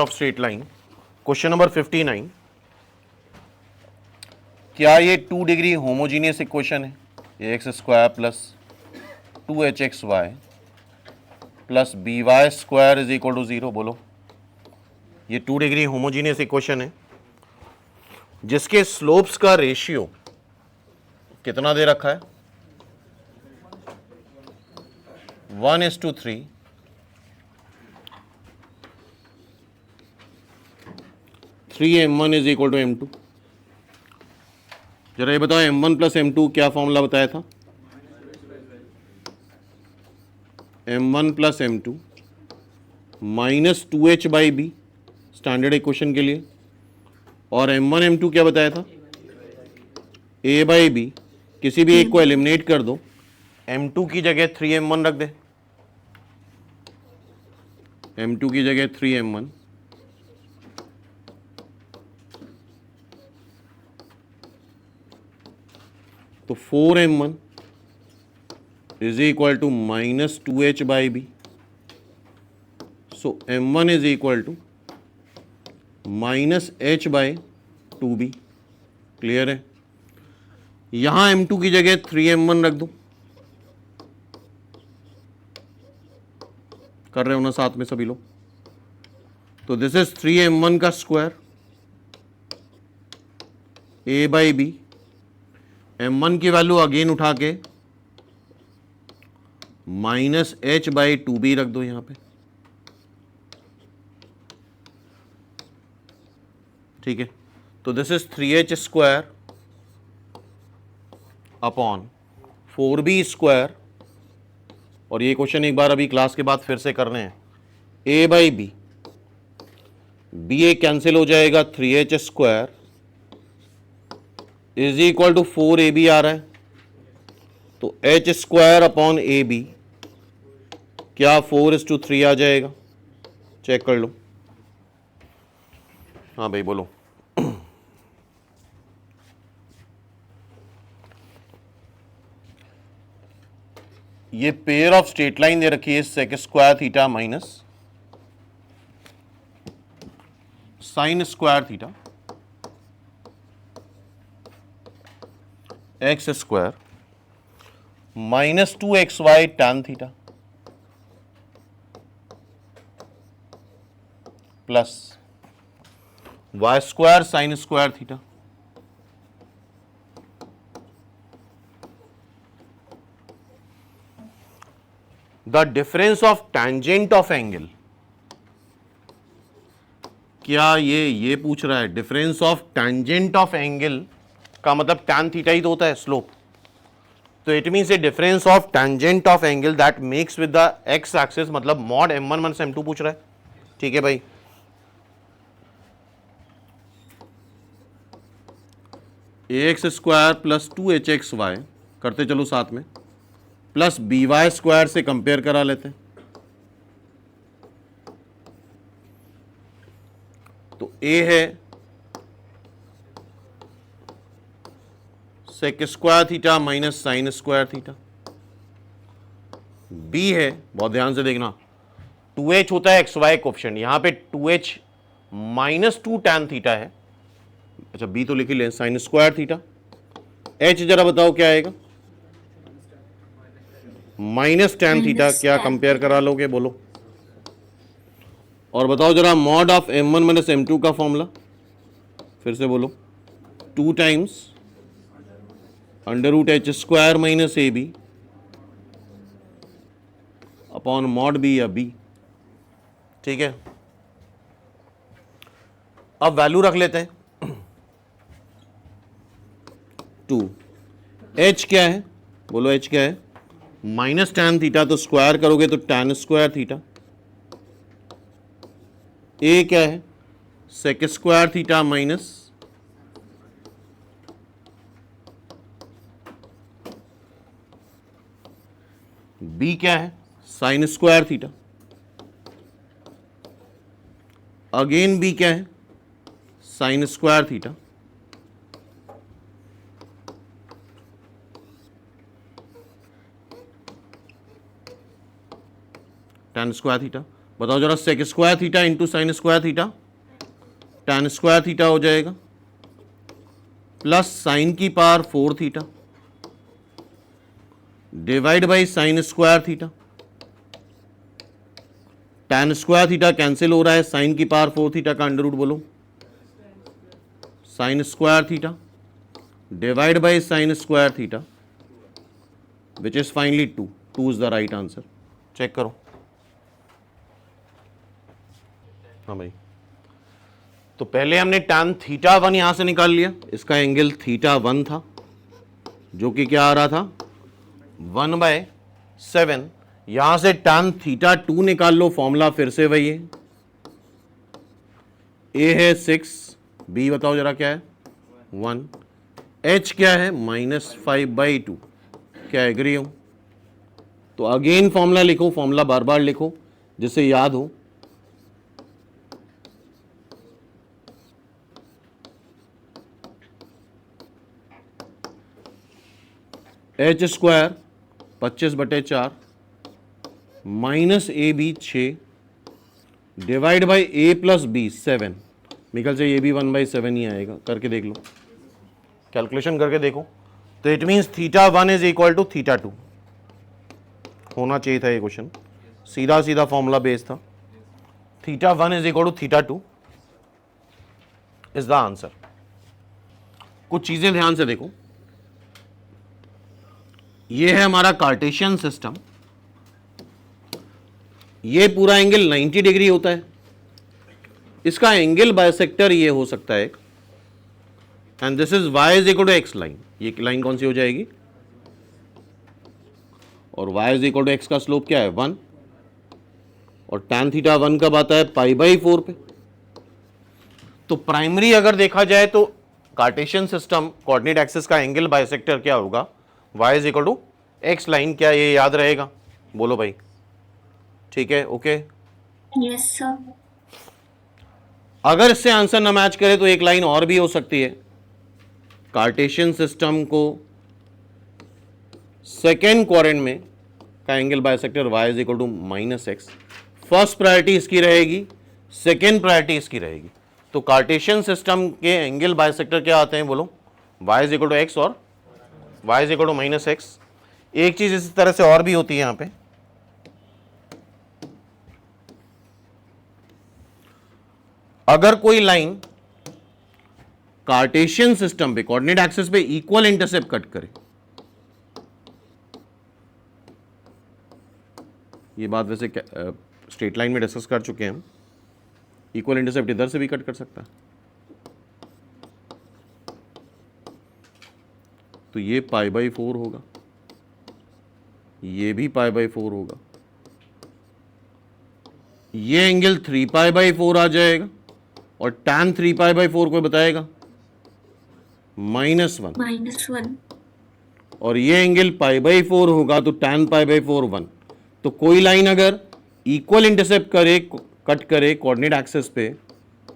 Of straight line. Question number 59, क्या ये 2 degree homogeneous equation है? ये x square plus 2hxy plus by square is equal to 0। बोलो, ये 2 डिग्री होमोजीनियस इक्वेशन है जिसके स्लोप्स का रेशियो कितना दे रखा है? 1:3। 3m1 is equal to m2। जरा ये बताओ m1 प्लस m2 क्या फॉर्मूला बताया था? m1 plus m2 minus 2h/b standard equation के लिए, और m1 m2 क्या बताया था? a/b। किसी भी एक को एलिमिनेट कर दो, m2 की जगह 3m1 रख दे, m2 की जगह 3m1, तो 4m1 is equal to minus 2h/b। सो m1 is equal to minus h/2b। Clear है? यहां m2 की जगह 3m1 रख दो, कर रहे हो ना साथ में सभी लोग? तो दिस इज 3m1 का स्क्वायर a/b। m1 की वैल्यू अगेन उठा के माइनस h/2b रख दो यहां पे। ठीक है, तो this is 3h square upon 4b square, और ये क्वेश्चन एक बार अभी क्लास के बाद फिर से करने हैं। a/b, b ए कैंसिल हो जाएगा, 3h square is equal to 4ab आ रहा है, तो h स्क्वायर अपॉन ab क्या 4:3 आ जाएगा? चेक कर लो। हाँ भाई बोलो। ये पेयर ऑफ स्ट्रेट लाइन दे रखी है, sec square theta minus sine square theta x square minus 2xy tan theta plus y square sine square theta. The difference of tangent of angle, क्या ये पूछ रहा है? Difference of tangent of angle का मतलब टैन थीटा ही तो होता है, स्लोप। तो it means A difference of tangent of angle that makes with the x axis, मतलब मॉड m1 माइनस m2 पूछ रहा है। ठीक है भाई, ax स्क्वायर प्लस 2hxy करते चलो साथ में, प्लस by स्क्वायर से कंपेयर करा लेते हैं। तो a है sec square theta minus sine square theta, b है, बहुत ध्यान से देखना, 2h होता है xy कोएफिशिएंट, यहां पे 2h माइनस 2 टैन थीटा है। अच्छा b तो लिख ही ले, साइन स्क्वायर थीटा। h जरा बताओ क्या आएगा? Minus tan theta. क्या कंपेयर करा लोगे? बोलो। और बताओ जरा mod of m1 minus m2 का फॉर्मूला, फिर से बोलो। 2 times under root h square minus ab upon mod b या b। ठीक है, अब वैल्यू रख लेते हैं। 2 h क्या है? बोलो h क्या है? माइनस टैन थीटा, तो स्क्वायर करोगे तो टैन स्क्वायर थीटा। a क्या है? Sec square theta minus b क्या है? Sine square theta. Again b क्या है? Sine square theta. Tan square theta. बताओ जरा, sec square theta into sine square theta, tan square theta हो जाएगा, प्लस साइन की power 4 theta divide by sine square theta. tan square theta cancel हो रहा है, साइन की पावर 4 थीटा का अंडर रूट बोलो, sine square theta divide by sine square theta, which is finally 2। 2 is the right answer. Check करो। हाँ भाई, तो पहले हमने tan थीटा 1 यहां से निकाल लिया, इसका एंगल थीटा 1 था जो कि क्या आ रहा था 1/7। यहां से tan थीटा 2 निकाल लो, फॉर्मूला फिर से वही है, a है 6, b बताओ जरा क्या है 1, h क्या है -5/2। क्या एग्री हो? तो अगेन फॉर्मूला लिखो, फॉर्मूला बार बार लिखो जिससे याद हो। h square 25/4 minus A b 6 divide by a plus b 7। निकल से ये भी 1/7 ही आएगा, करके देख लो, कैलकुलेशन करके देखो। तो it means theta 1 is equal to theta 2 होना चाहिए था ये क्वेश्चन, सीधा सीधा फॉर्मूला बेस था। Theta 1 is equal to theta 2 is the answer. कुछ चीजें ध्यान से देखो, ये है हमारा कार्टेशियन सिस्टम, ये पूरा एंगल 90 डिग्री होता है, इसका एंगल बाइसेक्टर ये हो सकता है, and this is y is equal to x line. ये लाइन कौन सी हो जाएगी, और y is equal to x का स्लोप क्या है 1, और tan थीटा 1 कब आता है π/4 पे। तो प्राइमरी अगर देखा जाए तो कार्टेशियन सिस्टम कोऑर्डिनेट एक्सिस का एंगल बाइसेक्टर क्या होगा, y is equal to x line. क्या ये याद रहेगा? बोलो भाई। ठीक है, ओके। Yes sir. अगर इससे आंसर ना मैच करे तो एक लाइन और भी हो सकती है, कार्टेशियन सिस्टम को सेकेंड क्वाड्रेंट में का angle bisector y is equal to -x। First priority इसकी रहेगी, सेकेंड प्रायोरिटी इसकी रहेगी। तो कार्टेशियन सिस्टम के एंगल बाइसेक्टर क्या आते हैं बोलो, y is equal to x और y is equal to -x। एक चीज इस तरह से और भी होती है यहां पे, अगर कोई लाइन कार्टेशियन सिस्टम पे कोऑर्डिनेट एक्सिस पे इक्वल इंटरसेप्ट कट करे, ये बात वैसे स्ट्रेट लाइन में डिस्कस कर चुके हैं हम, इक्वल इंटरसेप्ट इधर से भी कट कर सकता है, तो ये π/4 होगा, ये भी π/4 होगा, ये एंगल 3π/4 आ जाएगा, और tan 3π/4 को बताएगा -1, और ये एंगल π/4 होगा तो tan π/4 1। तो कोई लाइन अगर इक्वल इंटरसेप्ट करे, कट करे कोऑर्डिनेट एक्सिस पे,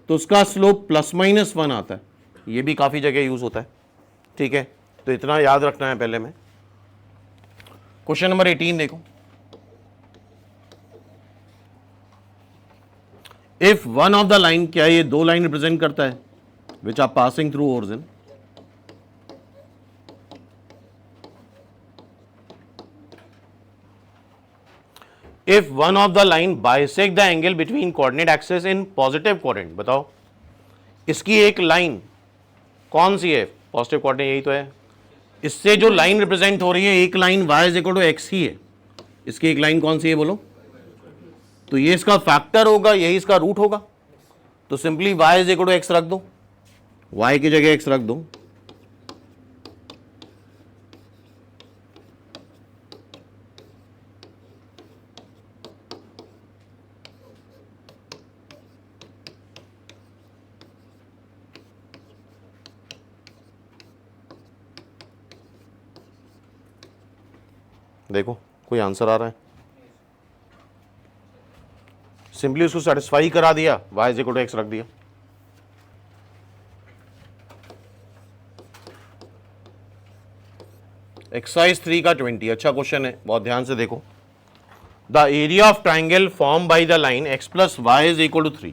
तो उसका स्लोप +-1 आता है। ये भी काफ़ी जगह यूज होता है, ठीक है, तो इतना याद रखना है पहले में। क्वेश्चन नंबर 18 देखो, if one of the line, क्या ये दो लाइन रिप्रेजेंट करता है which are passing through origin, if one of the line bisect the angle between coordinate axis in positive quadrant, बताओ इसकी एक लाइन कौन सी है, पॉजिटिव कोऑर्डिनेट यही तो है, इससे जो लाइन रिप्रेजेंट हो रही है एक line y is equal to x ही है, इसकी एक लाइन कौन सी है बोलो, तो ये इसका फैक्टर होगा, यही इसका रूट होगा, तो simply y is equal to x रख दो, y की जगह x रख दो, देखो कोई आंसर आ रहा है, सिंपली उसको सेटिस्फाई करा दिया, y is equal to x रख दिया। एक्सरसाइज 3 का 20 अच्छा क्वेश्चन है, बहुत ध्यान से देखो। The area of triangle form by the line x plus y is equal to 3।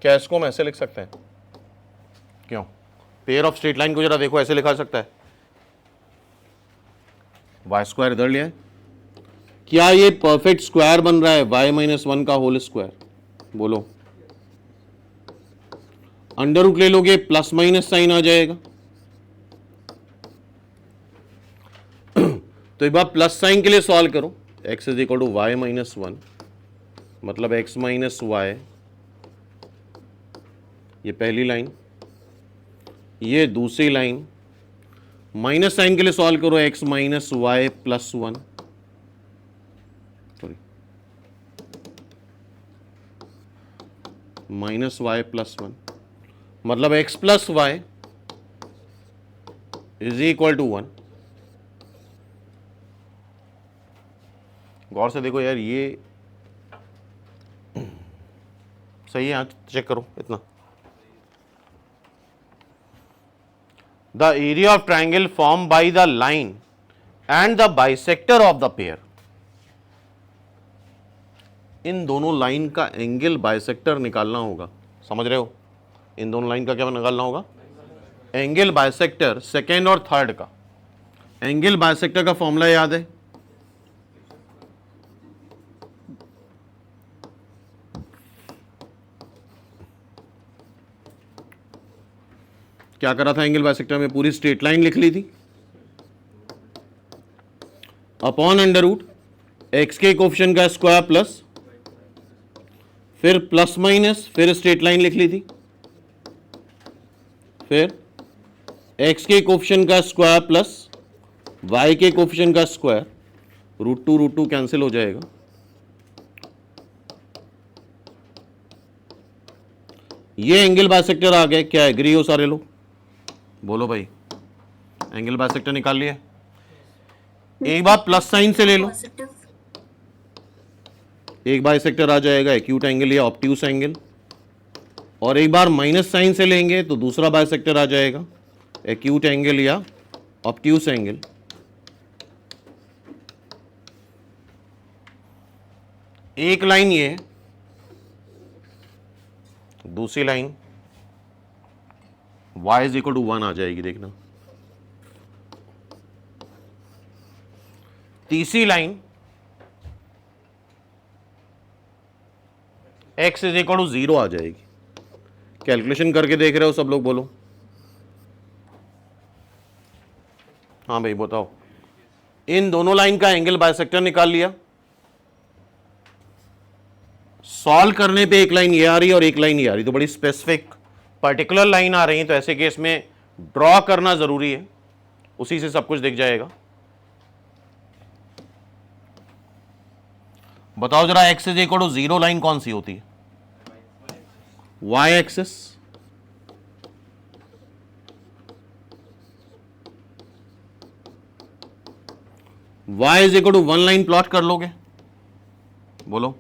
क्या इसको हम ऐसे लिख सकते हैं? क्यों? पेयर ऑफ स्ट्रेट लाइन को जरा देखो, ऐसे लिखा सकता है, वाई स्क्वायर इधर लिया है, क्या ये परफेक्ट स्क्वायर बन रहा है वाई माइनस 1 का होल स्क्वायर? बोलो। अंडर रूट ले लोगे प्लस माइनस साइन आ जाएगा, तो एक बार प्लस साइन के लिए सॉल्व करो, x is equal to y minus 1, मतलब x माइनस वाई, ये पहली लाइन, ये दूसरी लाइन, माइनस साइन के लिए सॉल्व करो, x minus y plus 1, sorry minus y plus 1, मतलब x plus y is equal to 1। गौर से देखो यार, ये सही है, यहाँ चेक करो इतना। The area of triangle form by the line and the bisector of the pair, इन दोनों लाइन का एंगल बाइसेक्टर निकालना होगा, समझ रहे हो? इन दोनों लाइन का क्या निकालना होगा? एंगल बाइसेक्टर सेकेंड और थर्ड का। एंगल बाइसेक्टर का फॉर्मूला याद है? क्या करा था एंगल बाइसेक्टर में? पूरी स्ट्रेट लाइन लिख ली थी, अपॉन अंडर रूट एक्स के कोफिशिएंट का स्क्वायर प्लस, फिर प्लस माइनस, फिर स्ट्रेट लाइन लिख ली थी, फिर एक्स के कोफिशिएंट का स्क्वायर प्लस वाई के कोफिशिएंट का स्क्वायर, रूट टू कैंसिल हो जाएगा, ये एंगल बाइसेक्टर आ गए। क्या एग्री हो सारे लोग? बोलो भाई, एंगल बाइसेक्टर निकाल लिया। एक बार प्लस साइन से ले लो, एक बाइसेक्टर आ जाएगा एक्यूट एंगल या ऑब्ट्यूस एंगल, और एक बार माइनस साइन से लेंगे तो दूसरा बाइसेक्टर आ जाएगा एक्यूट एंगल या ऑब्ट्यूस एंगल। एक लाइन ये, दूसरी line y is equal to 1 आ जाएगी, देखना। तीसरी line x is equal to 0 आ जाएगी। कैलकुलेशन करके देख रहे हो सब लोग? बोलो हाँ भाई बताओ। इन दोनों लाइन का एंगल बाइसेक्टर निकाल लिया, सॉल्व करने पे एक लाइन ये आ रही है और एक लाइन ये आ रही, तो बड़ी स्पेसिफिक पर्टिकुलर लाइन आ रही है, तो ऐसे केस में ड्रॉ करना जरूरी है, उसी से सब कुछ दिख जाएगा। बताओ जरा, x is equal to 0 line कौन सी होती है? y axis, y is equal to 1 line plot कर लोगे? बोलो,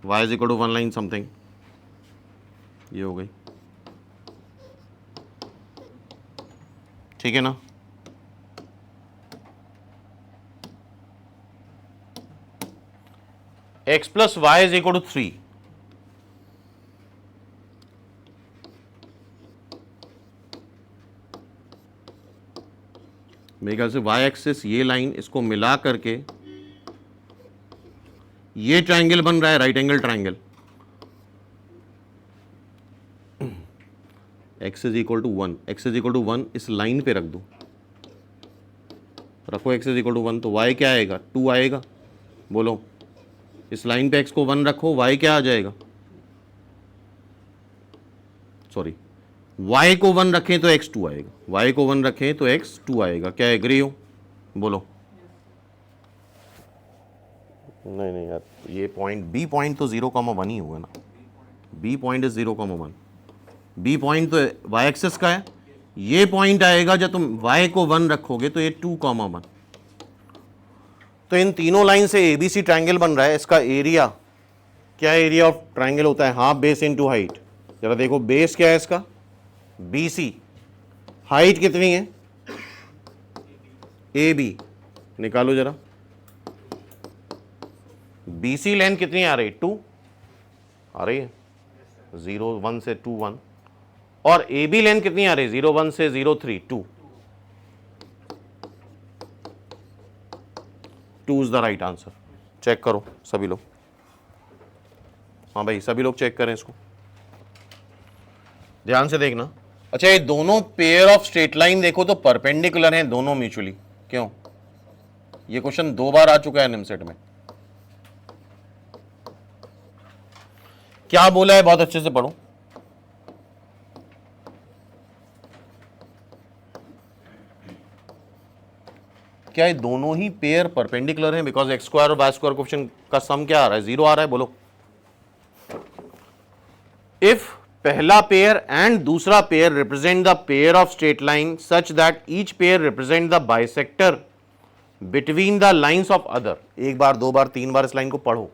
y is equal to 1 line something, ये हो गई, ठीक है ना? x plus y is equal to 3, मेरे ख्याल से y एक्सिस ये लाइन, इसको मिला करके ये ट्रायंगल बन रहा है, right angle triangle. x is equal to 1, x is equal to 1 इस लाइन पे रख दो, रखो x इज इक्वल टू 1, तो y क्या आएगा? 2 आएगा। बोलो, इस लाइन पे x को 1 रखो, y क्या आ जाएगा? सॉरी, y को 1 रखें तो x 2 आएगा, y को 1 रखें तो x 2 आएगा। क्या एग्री हो? बोलो। नहीं यार, ये पॉइंट बी पॉइंट तो 0,1 ही होगा ना, B point is 0,1, B point तो y एक्सिस का है, ये पॉइंट आएगा जब तुम y को 1 रखोगे तो ये 2,1, तो इन तीनों लाइन से एबीसी ट्रायंगल बन रहा है। इसका एरिया क्या, एरिया ऑफ ट्रायंगल होता है हाफ बेस इनटू हाइट। जरा देखो बेस क्या है इसका, बीसी, हाइट कितनी है ए बी, निकालो जरा। बीसी लेंथ कितनी आ रही, 2 आ रही है, 0 1 से 2 1, और ए बी लेंथ कितनी आ रही है, 0 1 से 0 3 2। 2 is the right answer. Check करो सभी लोग, हाँ भाई सभी लोग चेक करें इसको, ध्यान से देखना। अच्छा ये दोनों पेयर ऑफ स्ट्रेट लाइन देखो तो परपेंडिकुलर हैं दोनों म्यूचुअली, क्यों? ये क्वेश्चन 2 बार आ चुका है निमसेट में। क्या बोला है, बहुत अच्छे से पढ़ो। क्या ये दोनों ही पेयर परपेंडिकुलर हैं? बिकॉज एक्स स्क्वायर और वाई स्क्वायर क्वेश्चन का सम क्या आ रहा है, 0 आ रहा है, बोलो। इफ पहला पेयर एंड दूसरा pair represent the pair of straight line such that each pair represent the bisector between the lines of other. एक बार, 2 बार, 3 बार इस लाइन को पढ़ो।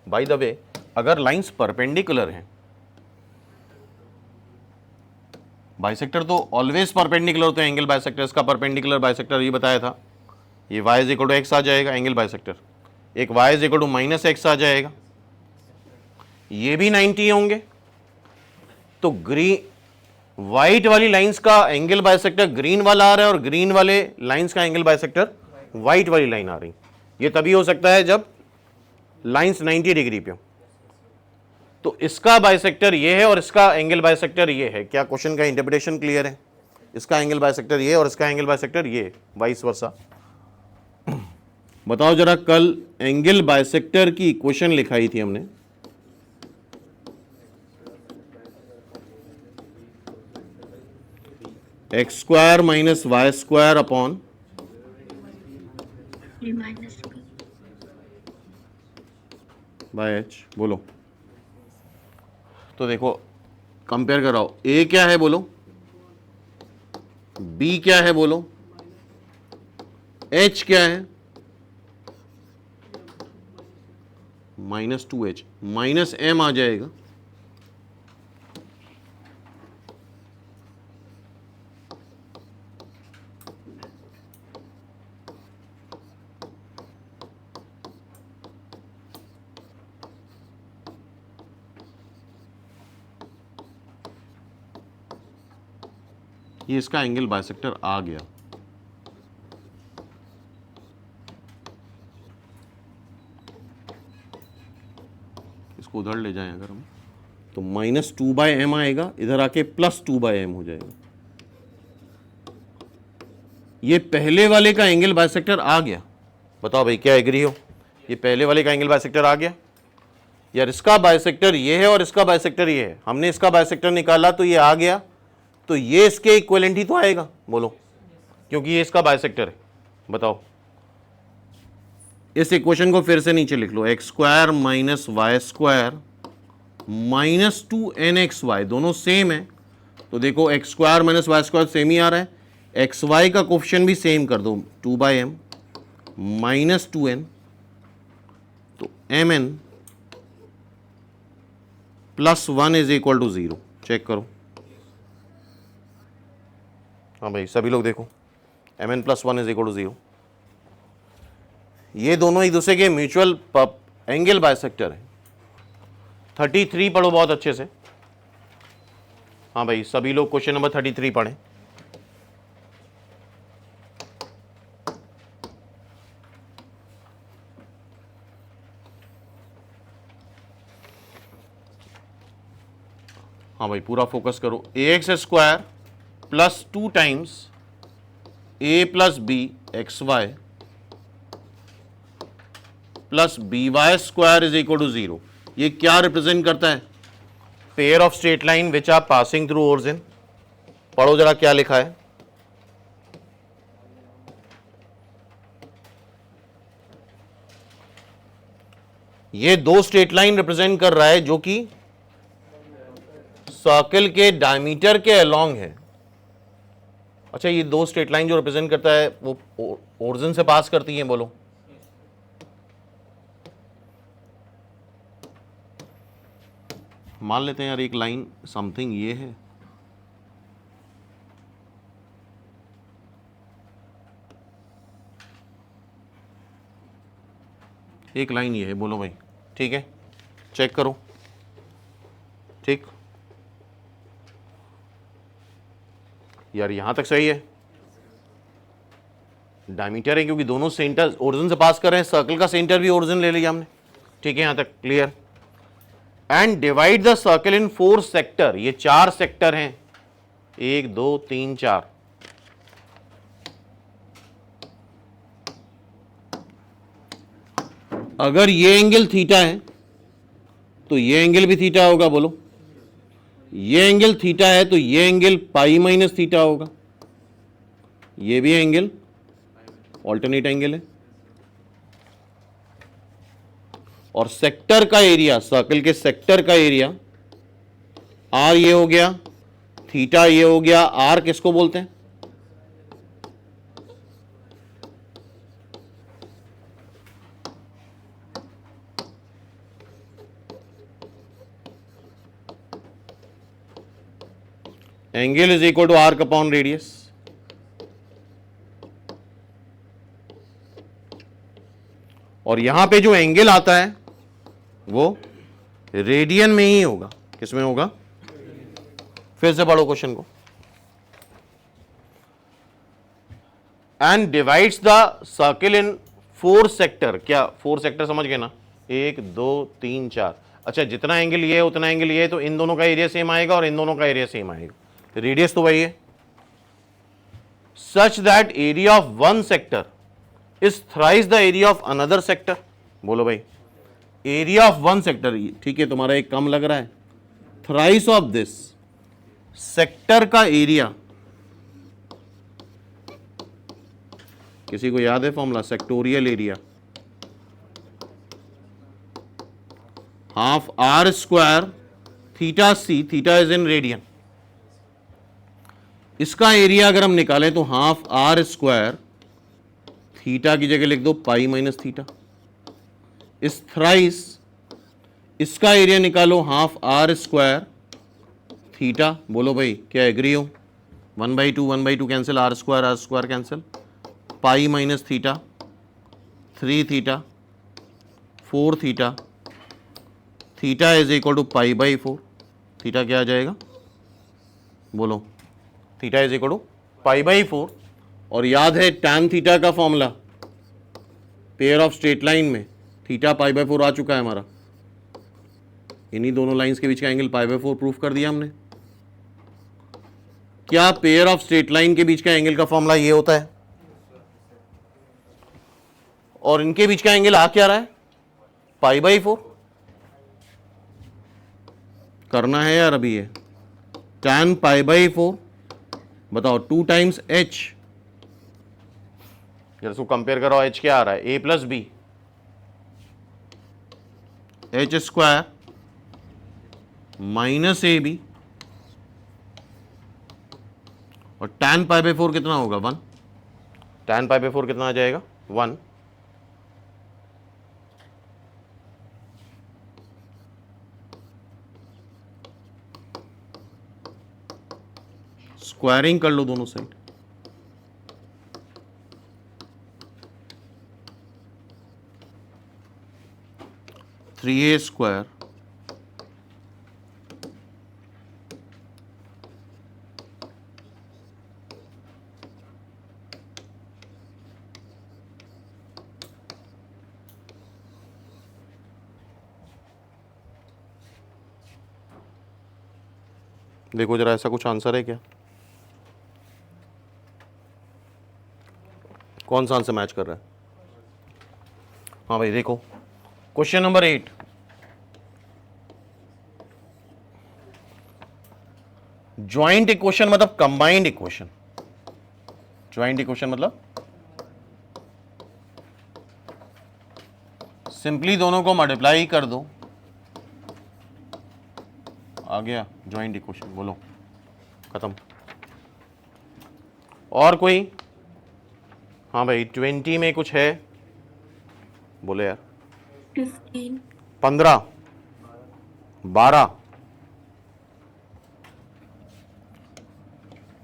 बाय द वे, अगर लाइंस परपेंडिकुलर हैं, बाइसेक्टर तो ऑलवेज परपेंडिकुलर होते हैं, एंगल बाइसेक्टर। इसका परपेंडिकुलर बाइसेक्टर ये बताया था, ये y is equal to x आ जाएगा एंगल बाइसेक्टर, एक y is equal to minus x आ जाएगा, ये भी 90 होंगे। तो व्हाइट वाली लाइंस का एंगल बाइसेक्टर ग्रीन वाला आ रहा है, और ग्रीन वाले लाइंस का एंगल बाइसेक्टर व्हाइट वाली लाइन आ रही। ये तभी हो सकता है जब लाइंस 90 डिग्री पे हो। तो इसका बाइसेक्टर ये है और इसका एंगल बाइसेक्टर ये है। क्या क्वेश्चन का इंटरप्रिटेशन क्लियर है? इसका एंगल बाइसेक्टर ये और इसका एंगल बाइसेक्टर ये, वाइस वर्सा। बताओ जरा, कल एंगल बाइसेक्टर की इक्वेशन लिखाई थी हमने, x square minus y square upon by h, बोलो। तो देखो कंपेयर कराओ, ए क्या है बोलो, बी क्या है बोलो, एच क्या है, -2h, माइनस एम आ जाएगा। ये इसका एंगल बाइसेक्टर आ गया। इसको उधर ले जाएं अगर हम, तो -2/m आएगा, इधर आके +2/m हो जाएगा। ये पहले वाले का एंगल बाइसेक्टर आ गया। बताओ भाई क्या एग्री हो? ये पहले वाले का एंगल बाइसेक्टर आ गया। यार इसका बाइसेक्टर ये है और इसका बाइसेक्टर ये है, हमने इसका बाइसेक्टर निकाला तो ये आ गया, तो ये इसके इक्विवेलेंट ही तो आएगा, बोलो, क्योंकि ये इसका बाइसेक्टर है। बताओ, इस इक्वेशन को फिर से नीचे लिख लो, x square minus y square minus 2nxy, दोनों सेम है। तो देखो x square minus y square same ही आ रहा है, एक्स वाई का कोफिशिएंट भी सेम कर दो, 2/m माइनस 2n, तो mn +1 is equal to 0। Check करो, हाँ भाई सभी लोग देखो, mn +1 इज इक्वल टू 0। ये दोनों एक दूसरे के म्यूचुअल एंगल बाइसेक्टर है। 33 पढ़ो बहुत अच्छे से। हाँ भाई सभी लोग क्वेश्चन नंबर 33 पढ़ें। हाँ भाई पूरा फोकस करो। ax² plus 2 times a plus b x y plus by² is equal to 0। ये क्या रिप्रेजेंट करता है? Pair of straight line which are passing through origin. पढ़ो जरा क्या लिखा है। ये 2 स्ट्रेट लाइन रिप्रेजेंट कर रहा है जो कि सर्कल के डायमीटर के अलोंग है। अच्छा, ये दो स्ट्रेट लाइन जो रिप्रेजेंट करता है वो ओरिजिन से पास करती हैं, बोलो। मान लेते हैं यार एक लाइन समथिंग ये है, एक लाइन ये है, बोलो भाई, ठीक है, चेक करो, ठीक यार, यहां तक सही है, डायमीटर है क्योंकि दोनों सेंटर ओरिजिन से पास कर रहे हैं, सर्कल का सेंटर भी ओरिजिन ले लिया हमने, ठीक है, यहां तक clear. And divide the circle in 4 sector, ये 4 सेक्टर हैं, 1 2 3 4। अगर ये एंगल थीटा है तो ये एंगल भी थीटा होगा, बोलो। ये एंगल थीटा है तो ये एंगल पाई माइनस थीटा होगा, ये भी एंगल ऑल्टरनेट एंगल है। और सेक्टर का एरिया, सर्कल के सेक्टर का एरिया आर ये हो गया, थीटा ये हो गया, आर किसको बोलते हैं? Angle is equal to arc upon radius. और यहां पे जो एंगल आता है वो रेडियन में ही होगा, किसमें होगा? फिर से पढ़ो क्वेश्चन को। And divides the circle in 4 sector, क्या 4 सेक्टर समझ गए ना? 1 2 3 4। अच्छा, जितना एंगल ये है उतना एंगल ये है, तो इन दोनों का एरिया सेम आएगा और इन दोनों का एरिया सेम आएगा, रेडियस तो वही है। Such that area of one sector is thrice the area of another sector. बोलो भाई, एरिया ऑफ वन सेक्टर, ठीक है, तुम्हारा एक कम लग रहा है, थ्राइस ऑफ दिस सेक्टर का एरिया, किसी को याद है formula? Sectorial area half are square theta see, theta is in radian, इसका एरिया अगर हम निकालें तो हाफ आर स्क्वायर, थीटा की जगह लिख दो पाई माइनस थीटा, इस थ्राइस, इसका एरिया निकालो हाफ आर स्क्वायर थीटा। बोलो भाई, क्या एग्री हो? 1/2 cancel, R square cancel, pi minus theta, 3 theta 4 theta, theta is equal to पाई/4। थीटा क्या आ जाएगा? बोलो, थीटा इज इक्वल टू पाई/4। और याद है टैन थीटा का formula, pair of straight line में थीटा पाई/4 आ चुका है हमारा, इन्हीं दोनों लाइंस के बीच का एंगल पाई/4 प्रूफ कर दिया हमने। क्या पेयर ऑफ स्ट्रेट लाइन के बीच का एंगल का फॉर्मूला ये होता है? और इनके बीच का एंगल आ क्या रहा है? पाई/4। करना है यार अभी ये, टैन पाई/4, बताओ 2 टाइम्स एच, इसको कंपेयर करो, एच क्या आ रहा है? A plus B, H square minus A B, और टैन पाई/4 कितना होगा? 1। टैन पाई/4 कितना आ जाएगा? 1। स्क्वायरिंग कर लो दोनों साइड, थ्री ए स्क्वायर देखो जरा, ऐसा कुछ आंसर है क्या? कौन सा आंसर मैच कर रहा है? हाँ भाई देखो, क्वेश्चन नंबर 8, ज्वाइंट इक्वेशन मतलब कंबाइंड इक्वेशन। ज्वाइंट इक्वेशन मतलब सिंपली दोनों को मल्टीप्लाई कर दो, आ गया ज्वाइंट इक्वेशन। बोलो, खत्म। और कोई? हाँ भाई 20 में कुछ है, बोले यार। 15, 12।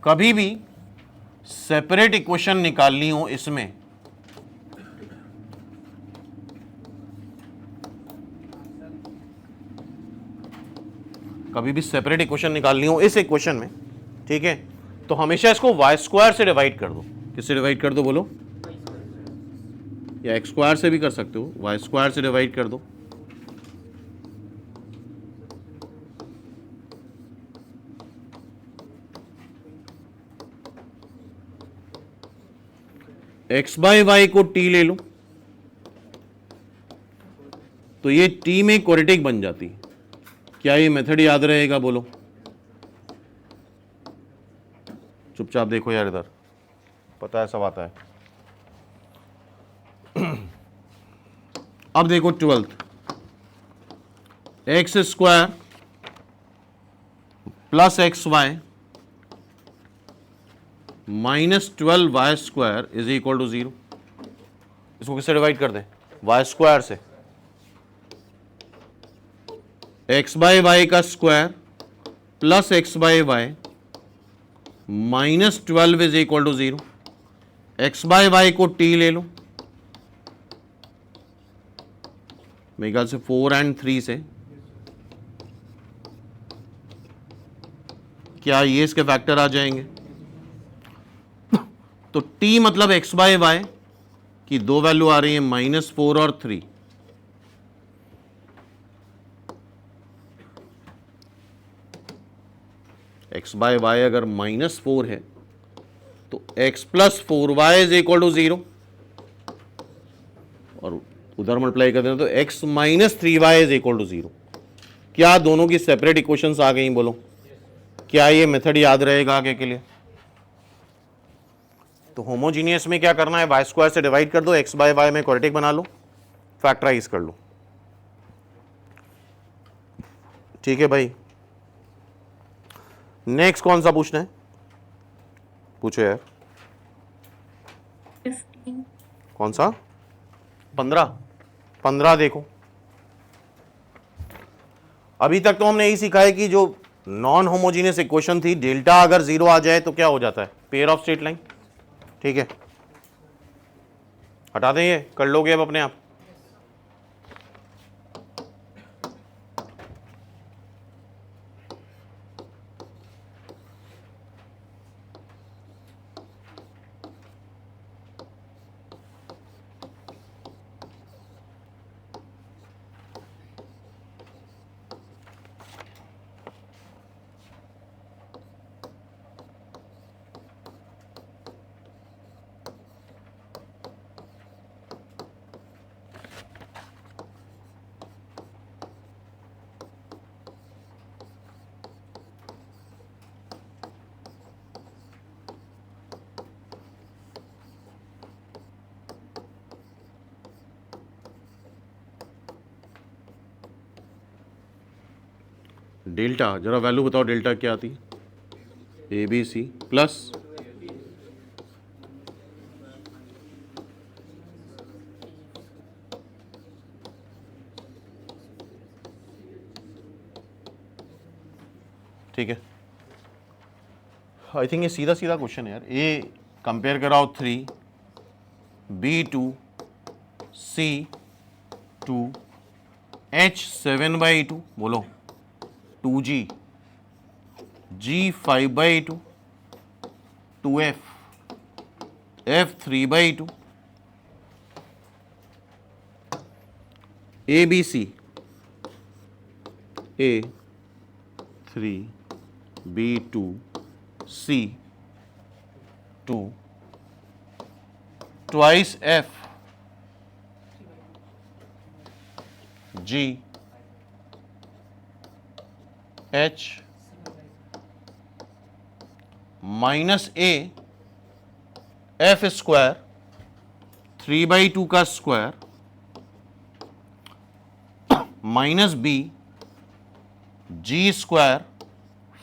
कभी भी सेपरेट इक्वेशन निकालनी हो इसमें, कभी भी सेपरेट इक्वेशन निकालनी हो इस इक्वेशन में, ठीक है, तो हमेशा इसको वाई स्क्वायर से डिवाइड कर दो। किससे डिवाइड कर दो बोलो? या एक्स स्क्वायर से भी कर सकते हो, वाई स्क्वायर से डिवाइड कर दो। एक्स बाय वाई को टी ले लो तो ये टी में क्वाड्रेटिक बन जाती है। क्या ये मेथड याद रहेगा बोलो? चुपचाप देखो यार इधर, पता है सब आता है। अब देखो 12th, x square plus x y minus 12 y square is equal to 0। इसको किससे डिवाइड कर दें? वाई स्क्वायर से। एक्स बाय वाई का square plus x by y minus 12 is equal to 0। X by y को टी ले लो, मेरे ख्याल से 4 और 3 से। क्या ये इसके फैक्टर आ जाएंगे? तो t मतलब एक्स बाय वाई की दो वैल्यू आ रही है, -4 और 3। एक्स बाय वाई अगर -4 है तो x plus 4y is equal to 0, और उधर मल्टीप्लाई कर देना तो x minus 3y is equal to 0। क्या दोनों की सेपरेट इक्वेशंस आ गई बोलो? क्या ये मेथड याद रहेगा आगे के लिए? तो होमोजीनियस में क्या करना है? वाई स्क्वायर से डिवाइड कर दो, एक्स बाय वाई में क्वाड्रेटिक बना लो, फैक्टराइज कर लो। ठीक है भाई, नेक्स्ट कौन सा पूछना है? पूछो यार। 15। कौन सा? 15 देखो, अभी तक तो हमने यही सीखा है कि जो नॉन होमोजीनियस इक्वेशन थी, डेल्टा अगर 0 आ जाए तो क्या हो जाता है? Pair of straight line. ठीक है, हटा दें, ये कर लोगे अब अपने आप। डेल्टा जरा वैल्यू बताओ, डेल्टा क्या आती है? ए बी सी प्लस ठीक है। आई थिंक ये सीधा सीधा क्वेश्चन है यार। ए कंपेयर कराओ 3, B2, C2, H7/2 बोलो 2G, G5/2, 2F, F3/2, ABC, A3, B2, C2, twice F, G, H, minus A, F square 3/2 का square minus B, G square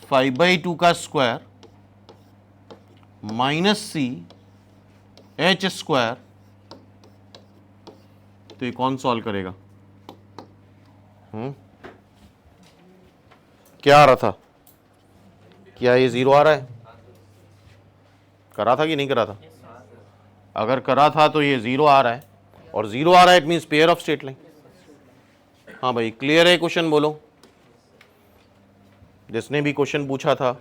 5/2 का square minus C H square, तो ये कौन solve करेगा? क्या आ रहा था? क्या ये जीरो आ रहा है? करा था कि नहीं करा था? अगर करा था तो ये जीरो आ रहा है, और जीरो आ रहा है it means pair of straight line. हाँ भाई, क्लियर है क्वेश्चन? बोलो, जिसने भी क्वेश्चन पूछा था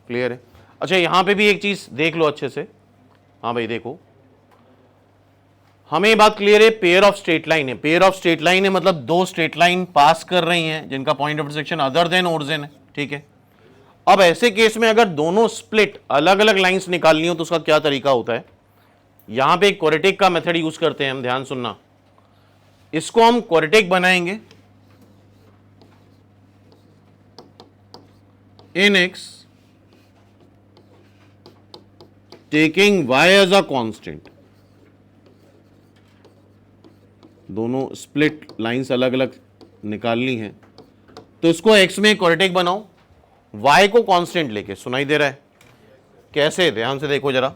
क्लियर है? अच्छा, यहां पे भी एक चीज देख लो अच्छे से। हाँ भाई देखो, हमें ये बात क्लियर है, पेयर ऑफ स्ट्रेट लाइन है। पेयर ऑफ स्ट्रेट लाइन है मतलब दो स्ट्रेट लाइन पास कर रही हैं जिनका point of intersection other than origin है, ठीक है। अब ऐसे केस में अगर दोनों स्प्लिट अलग अलग लाइंस निकालनी हो तो उसका क्या तरीका होता है? यहां पे क्वाड्रेटिक का मेथड यूज करते हैं हम, ध्यान सुनना। इसको हम क्वाड्रेटिक बनाएंगे in x taking y as a constant. दोनों स्प्लिट लाइंस अलग अलग निकालनी है तो इसको x में क्वाड्रेटिक बनाओ, y को कांस्टेंट लेके। सुनाई दे रहा है? कैसे? ध्यान से देखो जरा।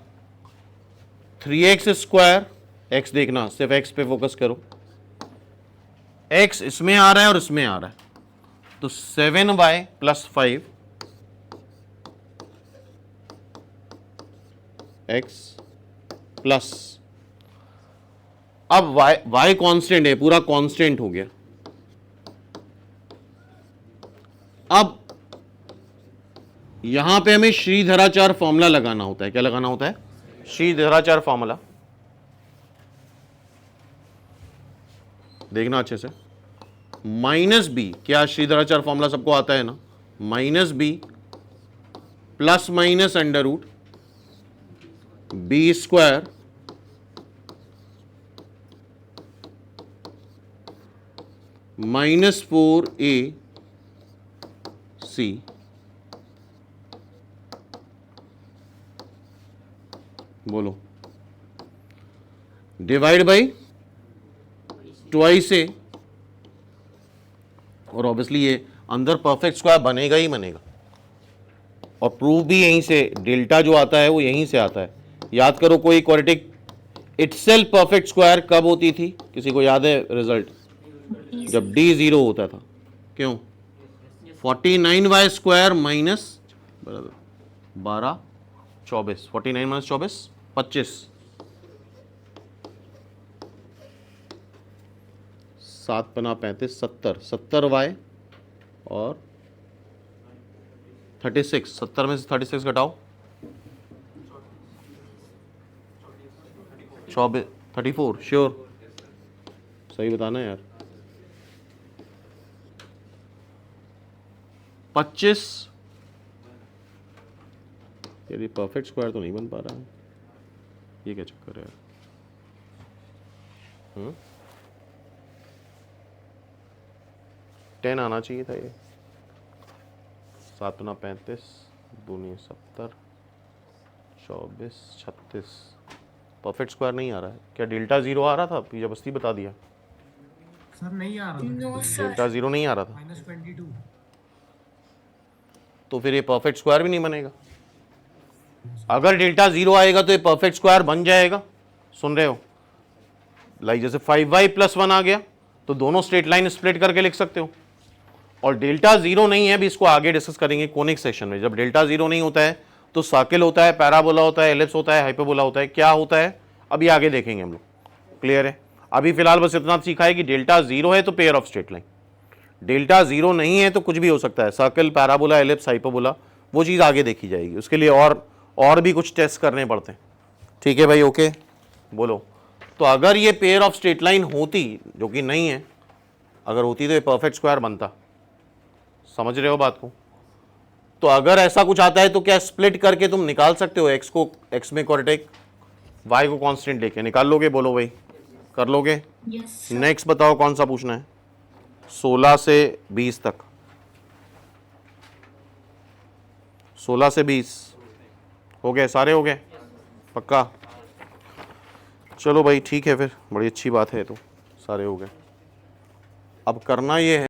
3x स्क्वायर, x देखना, सिर्फ x पे फोकस करो। x इसमें आ रहा है और इसमें आ रहा है, तो 7y प्लस 5 x प्लस, अब y कांस्टेंट है, पूरा कांस्टेंट हो गया। अब यहां पे हमें श्रीधराचार्य फॉर्मूला लगाना होता है। क्या लगाना होता है? श्रीधराचार्य फॉर्मूला। देखना अच्छे से। माइनस बी, क्या श्रीधराचार्य फॉर्मूला सबको आता है ना? Minus b plus minus under root b square minus 4ac बोलो, डिवाइड बाई ट्वाइस ए, और ऑब्वियसली ये अंदर परफेक्ट स्क्वायर बनेगा ही बनेगा, और प्रूफ भी यहीं से, डेल्टा जो आता है वो यहीं से आता है। याद करो, कोई क्वाड्रेटिक इटसेल्फ परफेक्ट स्क्वायर कब होती थी? किसी को याद है रिजल्ट? जब d 0 होता था। क्यों? 49y स्क्वायर माइनस 12 24, 49 माइनस 24 25, 7 पना 35 70, 70y और 36, 70 में से 36 घटाओ 24, 34। श्योर? सही बताना यार। 25, यदि परफेक्ट स्क्वायर तो नहीं बन पा रहा है, ये क्या चक्कर है यार? 10 आना चाहिए था ये। 7 गुना 35 दूनी 70 24 36, परफेक्ट स्क्वायर नहीं आ रहा है। क्या डेल्टा 0 आ रहा था? जबरदस्ती बता दिया सर, नहीं आ रहा था। डेल्टा 0 नहीं आ रहा था, -22। तो फिर ये परफेक्ट स्क्वायर भी नहीं बनेगा। अगर डेल्टा 0 आएगा तो ये परफेक्ट स्क्वायर बन जाएगा। सुन रहे हो? लाइक जैसे 5y प्लस 1 आ गया तो दोनों स्ट्रेट लाइन स्प्लिट करके लिख सकते हो। और डेल्टा 0 नहीं है, भी इसको आगे डिस्कस करेंगे कोनिक सेक्शन में। जब डेल्टा 0 नहीं होता है तो सर्किल होता है, पैराबोला होता है, एलिप्स होता है, हाइपरबोला होता है। क्या होता है अभी आगे देखेंगे हम लोग। क्लियर है? अभी फिलहाल बस इतना सीखा है कि डेल्टा 0 है तो pair of straight line, delta 0 नहीं है तो कुछ भी हो सकता है, सर्किल, पैराबोला, एलिप्स, हाइपरबोला, वो चीज़ आगे देखी जाएगी। उसके लिए और भी कुछ टेस्ट करने पड़ते हैं। ठीक है भाई? ओके बोलो। तो अगर ये पेयर ऑफ स्ट्रेट लाइन होती, जो कि नहीं है, अगर होती तो ये परफेक्ट स्क्वायर बनता। समझ रहे हो बात को? तो अगर ऐसा कुछ आता है तो क्या स्प्लिट करके तुम निकाल सकते हो? एक्स को एक्स में क्वाड्रेटिक, वाई को कांस्टेंट लेके निकाल लोगे? बोलो भाई, कर लोगे? नेक्स्ट बताओ कौन सा पूछना है? 16 से 20 तक। 16 से 20 हो गए? सारे हो गए? पक्का? चलो भाई ठीक है, फिर बड़ी अच्छी बात है। तो सारे हो गए। अब करना ये है